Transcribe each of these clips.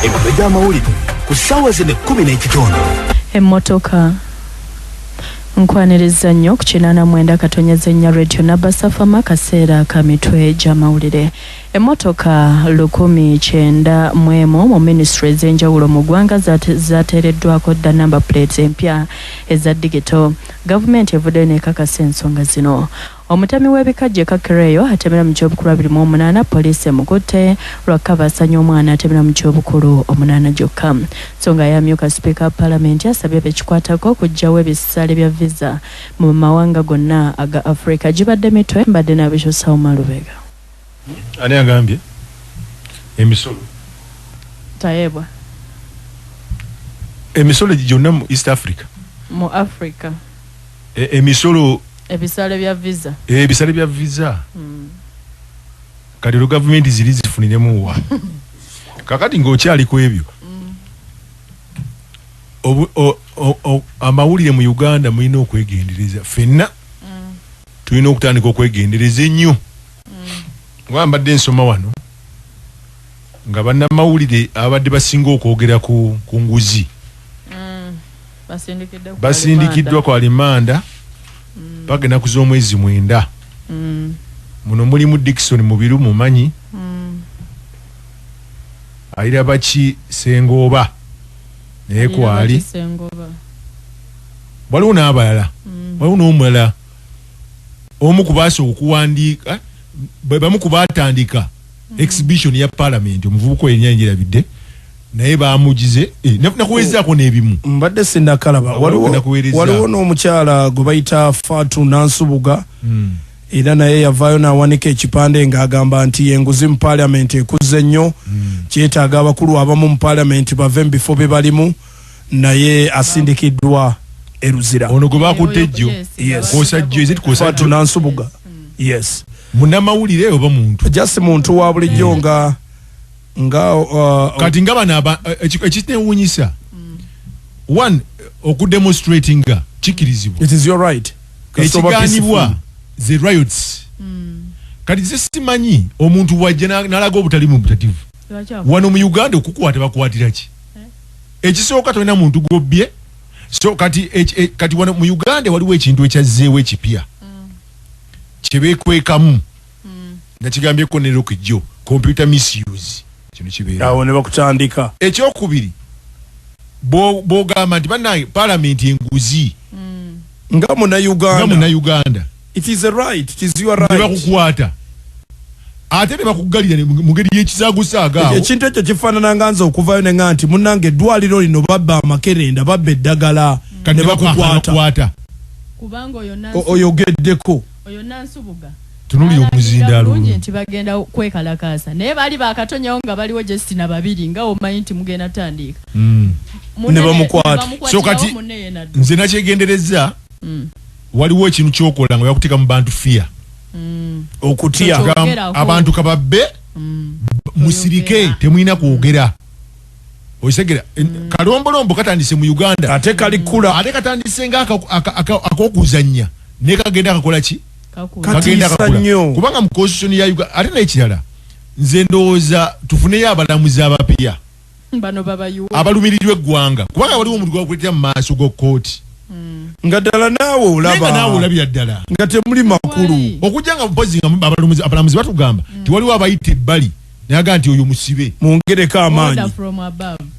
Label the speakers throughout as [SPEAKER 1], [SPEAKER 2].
[SPEAKER 1] emabega amawulire ku ssaawa zino 10:15.
[SPEAKER 2] Emmotoka nkwaniriza nnyo ku 89 katonyeza nnya radio nabasafama kaseera ka mitwe gy'amawulire. Emmotoka 1900 mu ministry ez'enjawulo mu ggwanga zateereddwako dda number plates empya eza digital. Gavumenti evuddeyo n'ekakasa ensonga zino. Omutami w'ebikajjo Kakereyo atemera mu kyobukulu 28, poliisi emukutte lwakava asanya omwana atemera mu kyobukulu 8 gyokka. Nsonga yamyuka Speaker wa Parliament asabye bekikwatako okugyawo ebisale bya visa mu mawanga gonna aga Africa. Gibadde mitwe mbadde n'abisho Sauma Lubega.
[SPEAKER 3] Ani agambye emisolo
[SPEAKER 2] tayebwa
[SPEAKER 3] emisolo gyonna mu East Africa
[SPEAKER 2] mu Africa
[SPEAKER 3] emisolo
[SPEAKER 2] ebisale bya visa
[SPEAKER 3] ebisale bya visa kati lo government ziri zifuniremu wa kakati ng'okyali ku ebyo amawulire mu Uganda mulina okwegendereza ffenna tulina okutandika okwegendereza ennyo. Mbadde nsoma wano nga bannamawulire abadde basinga okwogera ku nguzi basindikiddwa kwa limanda paka ennaku z'omwezi 9. Muno mulimu Dickson Mubiru mumanyi ayira baki Sengooba naye kwali waliwo n'abalala waliwo n'omulala omu kubaasa okuwandiika bamu kubatandika exhibition ya Parliament omuvubuko yenyanjira bidde naye bamugize nakuwezaako n'ebimu
[SPEAKER 4] mbadde sinnakalaba waliwo n'omukyala gwe bayita Fatu Nansubuga era naye yavaayo n'awanika ekipande ng'agamba nti enguzi mu Parliament ekuzze nnyo kyetaaga abakulu abamu mu Parliament bave mu bifo bye balimu naye asindikiddwa eruzira
[SPEAKER 3] ono gwe bakutte ejjo
[SPEAKER 4] Fatu Nansubuga yes
[SPEAKER 3] munamawulire oba muntu
[SPEAKER 4] just muntu wa bulijjo nga
[SPEAKER 3] kati nga bana ekitewunyisa one okudemonstratinga kikirizibwa
[SPEAKER 4] it is your right
[SPEAKER 3] ekiganibwa the riots kati simanyi omuntu wajja nalaga obutali mu butativu wano mu Uganda okukwata bakwatira ki ekisooka tolina muntu gobbye so kati wano mu Uganda waliwo ekintu ekyazzeewo ekipya kyebekwekamu nakigambyeko ne Lokijjo computer misuse kino kibeera
[SPEAKER 4] awo ne bakutandika
[SPEAKER 3] ekyokubiri bogamba nti bannange Parliament enguzi
[SPEAKER 4] nga muna
[SPEAKER 3] Uganda
[SPEAKER 4] it is a right, it is your right
[SPEAKER 3] bakukwata ate ne bakugalira mu ngeri y'ekisaagusaagaawo
[SPEAKER 4] ekintu ekyo kifaanana nga nze okuvayo ne nga nti munnange eddwaliro lino babba amakerenda babba eddagala ne bakukwata
[SPEAKER 2] kubanga
[SPEAKER 4] oyogeddeko
[SPEAKER 2] oyo Nansubuga
[SPEAKER 3] tunuli omuzindaalo
[SPEAKER 2] nti bagenda kwekalakaasa naye baali bakatonyawo nga baliwo Justina babiri nga omanyi nti mugenda tandika
[SPEAKER 4] ne bamukwata
[SPEAKER 3] so kati nze nakyegendereza waliwo ekintu kyokola nga yakuteeka mu bantu fear
[SPEAKER 4] okutya
[SPEAKER 3] abantu kababbe musirike temwina kwogera oyisegera kalombolombo katandise mu Uganda
[SPEAKER 4] ate kalikula
[SPEAKER 3] ate katandise nga akokuzanya ne kagenda akakola ki
[SPEAKER 4] kagenda kakula
[SPEAKER 3] kubanga mu constitution ya Uganda ate n'ekirala nze ndowooza tufuneyo abalamuzi abapya
[SPEAKER 2] bano
[SPEAKER 3] abalumirirwa eggwanga kubanga waliwo omuntu gwakuleetera mu maaso g'okkooti
[SPEAKER 4] nga ddala naawe
[SPEAKER 3] olabira ddala
[SPEAKER 4] nga temuli makulu
[SPEAKER 3] okujja nga mupozi nga abalamuzi batugamba tiwaliwo abayita ebbali nayaga nti oyo musibe
[SPEAKER 4] mwongereko amaanyi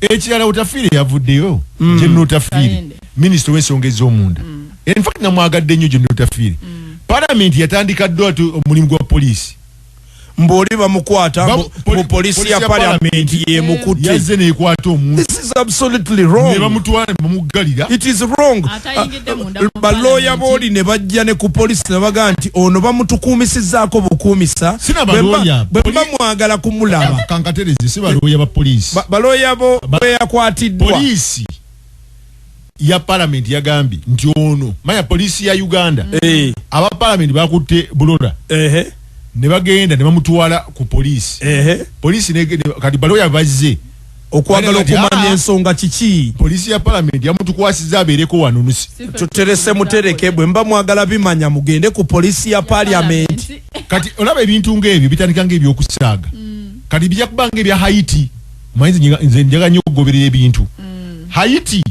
[SPEAKER 3] ekirala Otafiire yavuddeyo General Otafiire minisita w'ensonga ez'omunda in fact namwagadde nnyo General Otafiire Parliament yatandika dda omulimu gwa poliisi
[SPEAKER 4] mboli bamukwata mu polisi ya Parliament yemukutte
[SPEAKER 3] yazze nekwata omuntu
[SPEAKER 4] this is absolutely wrong
[SPEAKER 3] ne bamutwala bamugalira
[SPEAKER 4] it is wrong baloya boli ne bajja ne ku polisi ne baga nti ono bamutukuumisizzaako bukuumisa bwe mwagala kumulaba
[SPEAKER 3] kankatereze si baloya ba polisi
[SPEAKER 4] baloya bo bwe yakwatiddwa
[SPEAKER 3] polisi ya Parliament yagambye nti ono manya polisi ya Uganda aba Parliament bakutte Bulola ne bagenda ne bamutwala ku polisi polisi kati baloya bazze
[SPEAKER 4] okwagala okumanya ensonga kiki
[SPEAKER 3] polisi ya Parliament yamutukwasiza abeereko wano nusi
[SPEAKER 4] tuterese mutereke bwe mba mwagala bimanya mugende ku polisi ya Parliament
[SPEAKER 3] kati olaba ebintu ng'ebyo bitandika ng'ebyokusaaga kati bijja kubanga ebya Haiti Mainzi nze njaga nnyo okugoberera ebintu. Haiti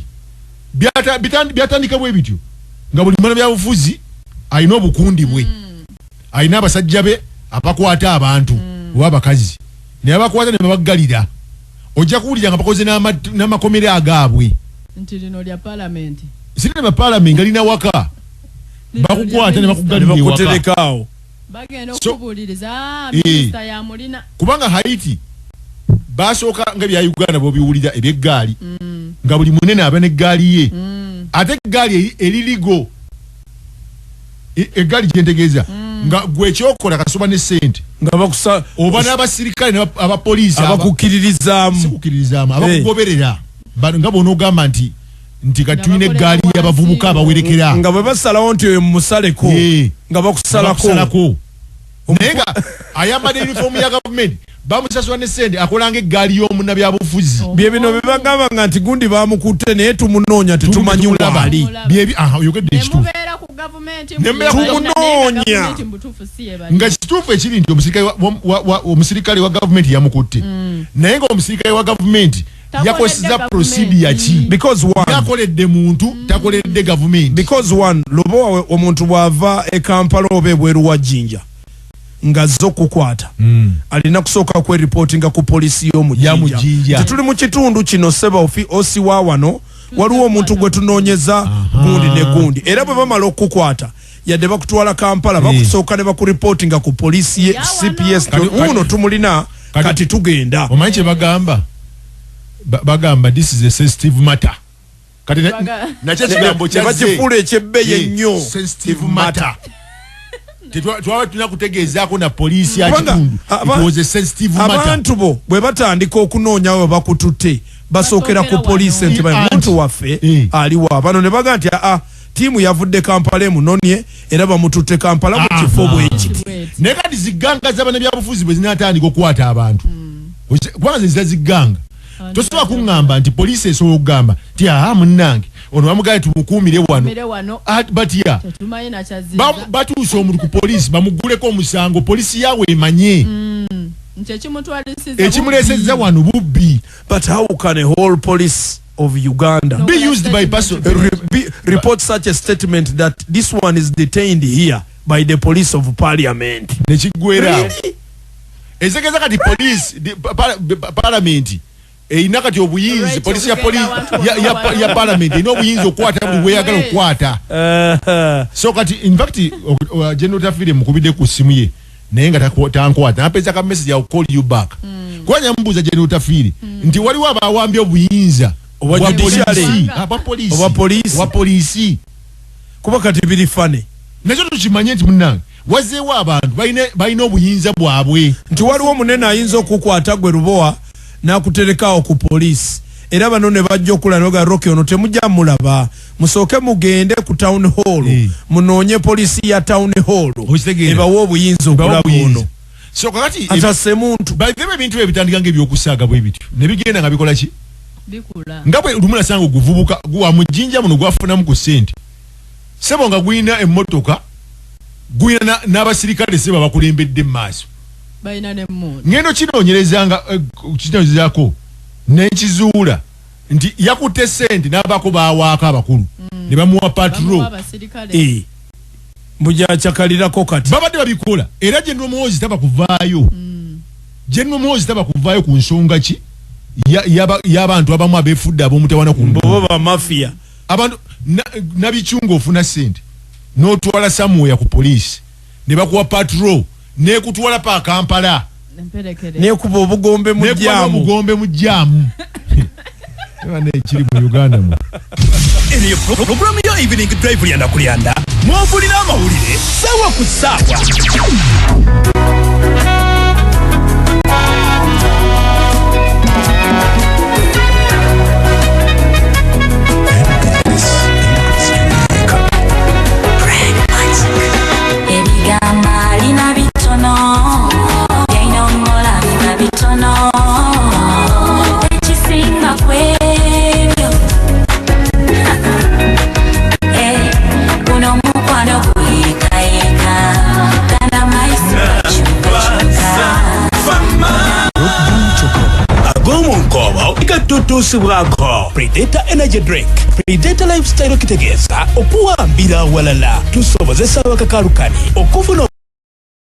[SPEAKER 3] byatandika bwe bityo nga buli mwana byabufuzi alina obukundi bwe alina abasajja be abakwata abantu oba abakazi naye abakwata ne babaggalira ojja kuwulira nga bakoze n'amakomere agaabwe
[SPEAKER 2] nti lino lya palamenti
[SPEAKER 3] sirina mapalamenti galina waka bakukwata ne bakuggalira
[SPEAKER 4] bakuterekaawo
[SPEAKER 2] bagenda okubuliriza minisita ya mulina
[SPEAKER 3] kubanga Haiti basooka nga bya Uganda bobiwulira ebyeggaali nga buli munene aba n'eggaali ye ate eggaali eririgo eggaali gyentegeeza nga gwe kyokola kasoba ne sente
[SPEAKER 4] nga bakusa
[SPEAKER 3] oba n'abasirikale n'abapoliisi
[SPEAKER 4] abakukkiririzaamu
[SPEAKER 3] abakugoberera nga bonoogamba nti kati tulina eggaali y'abavubuka abawerekera
[SPEAKER 4] nga bwe basalawo nti oyo mumusaleko nga bakusalako
[SPEAKER 3] naye nga ayambadde uniform ya gavumenti bamusasula ne sente akolanga eggaali y'omunnabyabufuzi
[SPEAKER 4] bye bino bye bagambanga nti gundi bamukutte naye tumunoonya tetumanyi waali
[SPEAKER 3] oyogedde ekituufu tumunoonya nga kituufu ekiri nti omusirikale wa gavumenti yamukutte naye nga omusirikale wa gavumenti yakozesa procedure ki yakoledde muntu takoledde gavumenti
[SPEAKER 4] because one lobo omuntu bwava e Kampala oba ebweru wa Jinja nga zo kukwata alina kusooka kwe reportinga ku polisi y'omujinja tetuli mu kitundu kino seba osi wa wano waliwo omuntu gwe tunoonyeza gundi ne gundi era bwe bamala okukwata yadde bakutwala Kampala bakusooka ne bakuriportinga ku polisi ye CPS uno tumulina kati tugenda
[SPEAKER 3] omanyi kye bagamba this is a sensitive matter kati nakyo kigambo
[SPEAKER 4] kyakifula ekyebbeyi ennyo
[SPEAKER 3] sensitive matter twaba tulina kutegeezaako na poliisi ya kitundu
[SPEAKER 4] abantu bo bwe batandika okunoonya we bakututte basookera ku poliisi nti muntu waffe aliwa bano ne baga nti tiimu yavudde Kampala emunonye era bamututte Kampala mu kifo bwekiti
[SPEAKER 3] naye kati zigganga z'abana byabufuzi bwe zinatandika okukwata abantu kubanga zizira zigganga tosobola kuŋŋamba nti poliisi esobola okugamba nti munnange ono bamugaye tumukuumire wano batya batuuse omuntu ku poliisi bamuguleko omusango poliisi yawe emanye ekimuleesezza wano bubbi.
[SPEAKER 4] But how can a whole police of Uganda
[SPEAKER 3] be used by person
[SPEAKER 4] report such a statement that this one is detained here by the police of parliament
[SPEAKER 3] nekigwera ezegeza kati police parliament eyina kati obuyinzi polisi ya parliament eyina obuyinzi okukwata buli weyagala okukwata so kati in fact General Tafire mukubidde ku simu ye naye nga tankwata napeza ka message ya call you back kwanya mbuza General Tafire nti waliwo abawambye obuyinza wa polisi
[SPEAKER 4] kuba kati biri fane
[SPEAKER 3] nakyo tukimanye nti munnange wazeewo abantu balina obuyinza bwabwe
[SPEAKER 4] nti waliwo munene ayinza okukwata gwe Lubowa nakuterekaawo ku poliisi era bano ne bajja okulanoga Rocky ono temujja mulaba musooke mugende ku town hall munoonye poliisi ya town hall ebawo obuyinza okulaba ono
[SPEAKER 3] so kakati
[SPEAKER 4] atase muntu
[SPEAKER 3] bavebe ebintu ebitandika ng'ebyokusaaga bwe bityo ne bigenda nga bikola ki
[SPEAKER 2] bikula
[SPEAKER 3] nga bwe lumu nasanga guvubuka guwa mujinja muno gwafunamu ku sente sebo nga guyina emmotoka guyina n'abasirikale sebo bakulembedde mu maaso
[SPEAKER 2] bayina n'emmotoka
[SPEAKER 3] ngendo kinoonyerezanga kinoonyerezaako n'enkizuula nti yakutte sente n'abaako baawaako abakulu ne bamuwa patro
[SPEAKER 4] mujacyakalirako kati
[SPEAKER 3] babadde babikola era General Muhoozi taba kuvaayo General Muhoozi taba kuvaayo ku nsonga ki y'abantu abamu abeefudde ab'omutawana ku
[SPEAKER 4] mbobo ba mafia
[SPEAKER 3] abantu nabichungo ofuna sente n'otwala Samuel ku poliisi ne bakuwa patro n'ekutwala pa Kampala
[SPEAKER 4] n'ekuba obugombe mu jjaamu
[SPEAKER 3] ebane ekiri mu Uganda mu
[SPEAKER 1] eriyo programu yo evening drive lyanda kulyanda mwovulira amawulire sawa ku sawa awo ikatutusibwako Predator Energy Drink. Predator Lifestyle kitegeeza okuwambira awalala tusobozesa abakakalukani okufuna